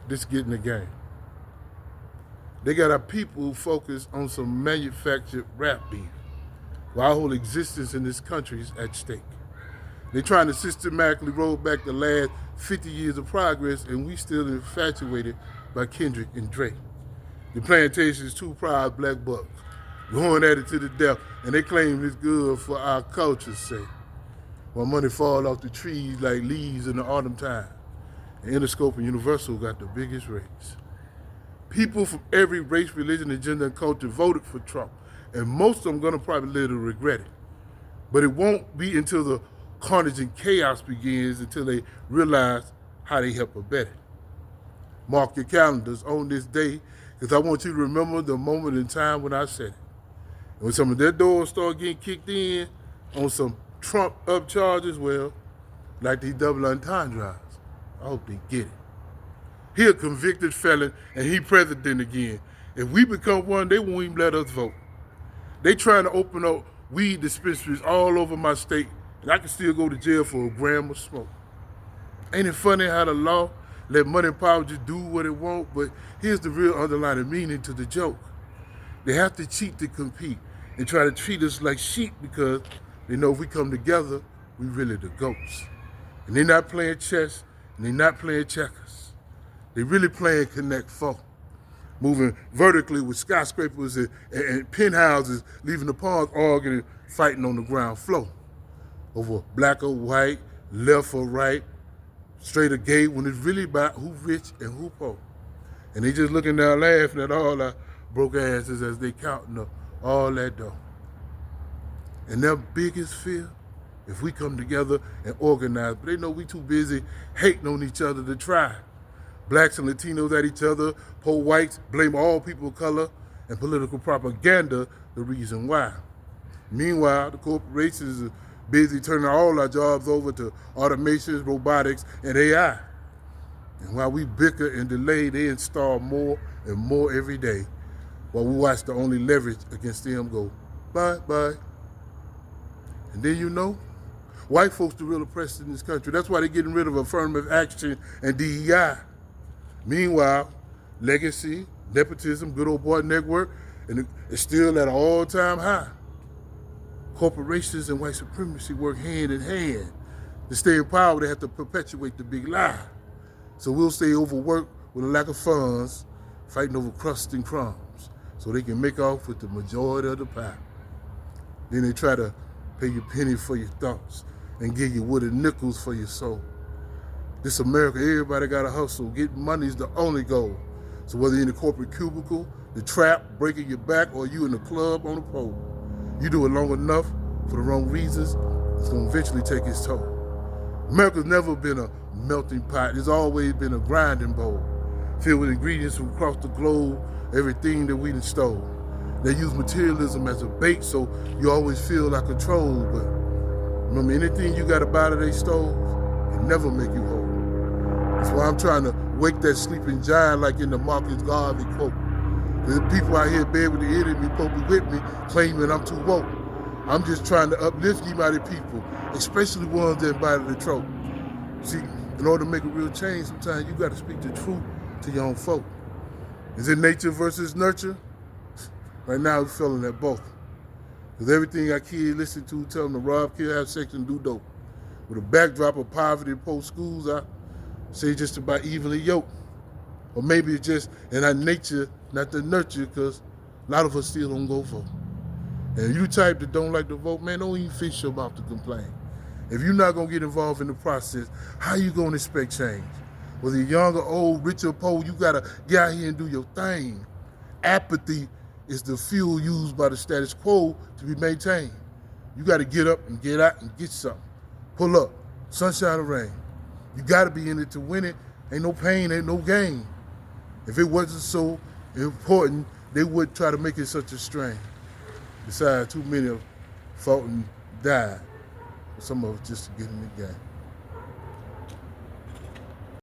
This getting the game. They got our people focused on some manufactured rap beef, while our whole existence in this country is at stake. They're trying to systematically roll back the last 50 years of progress, and we still infatuated by Kendrick and Drake. The plantation is two proud black bucks, going at it to the death, and they claim it's good for our culture's sake. While money fall off the trees like leaves in the autumn time, and Interscope and Universal got the biggest rates. People from every race, religion, and gender and culture voted for Trump, and most of them gonna probably live to regret it. But it won't be until the carnage and chaos begins until they realize how they help abet it. Mark your calendars on this day, because I want you to remember the moment in time when I said it. And when some of their doors start getting kicked in on some Trump up charges, well, like these double entendres, I hope they get it. He a convicted felon and he president again. If we become one, they won't even let us vote. They trying to open up weed dispensaries all over my state, and I can still go to jail for a gram of smoke. Ain't it funny how the law let money and power just do what it want? But here's the real underlying meaning to the joke. They have to cheat to compete and try to treat us like sheep because they know if we come together, we really the goats. And they're not playing chess and they're not playing checkers. They really playing Connect Four, moving vertically with skyscrapers and penthouses, leaving the pawns arguing and fighting on the ground floor over black or white, left or right, straight or gay, when it's really about who rich and who poor. And they just looking down laughing at all our broke asses as they counting up all that dough. And their biggest fear, if we come together and organize, but they know we too busy hating on each other to try. Blacks and Latinos at each other, poor whites blame all people of color, and political propaganda the reason why. Meanwhile, the corporations are busy turning all our jobs over to automations, robotics, and AI. And while we bicker and delay, they install more and more every day, while we watch the only leverage against them go bye-bye. And then you know, white folks the real oppressed in this country. That's why they're getting rid of affirmative action and DEI. Meanwhile, legacy, nepotism, good old boy network, and it's still at an all-time high. Corporations and white supremacy work hand in hand. To stay in power, they have to perpetuate the big lie. So we'll stay overworked with a lack of funds, fighting over crusts and crumbs, so they can make off with the majority of the pie. Then they try to pay you penny for your thoughts and give you wooden nickels for your soul. This America, everybody got to hustle. Getting money is the only goal. So whether you're in the corporate cubicle, the trap, breaking your back, or you in the club on the pole, you do it long enough for the wrong reasons, it's going to eventually take its toll. America's never been a melting pot. It's always been a grinding bowl, filled with ingredients from across the globe, everything that we done stole. They use materialism as a bait, so you always feel like a troll. But remember, anything you got to buy that they stole can never make you whole. That's why I'm trying to wake that sleeping giant like in the Marcus Garvey quote. There's people out here in bed with the enemy, probably with me, claiming I'm too woke. I'm just trying to uplift you mighty people, especially ones that invited the trope. See, in order to make a real change, sometimes you got to speak the truth to your own folk. Is it nature versus nurture? Right now, we're feeling that both. Because everything our kids listen to tell them to rob, kill, have sex, and do dope. With a backdrop of poverty in post schools, I say just about evenly yoked. Or maybe it's just in our nature, not the nurture, because a lot of us still don't go vote. And you type that don't like to vote, man, don't even fish your mouth to complain. If you're not going to get involved in the process, how you going to expect change? Whether you're young or old, rich or poor, you got to get out here and do your thing. Apathy is the fuel used by the status quo to be maintained. You got to get up and get out and get something. Pull up, sunshine or rain. You got to be in it to win it. Ain't no pain, ain't no gain. If it wasn't so important, they would try to make it such a strain. Besides, too many have fought and died. Some of us just to get in the game.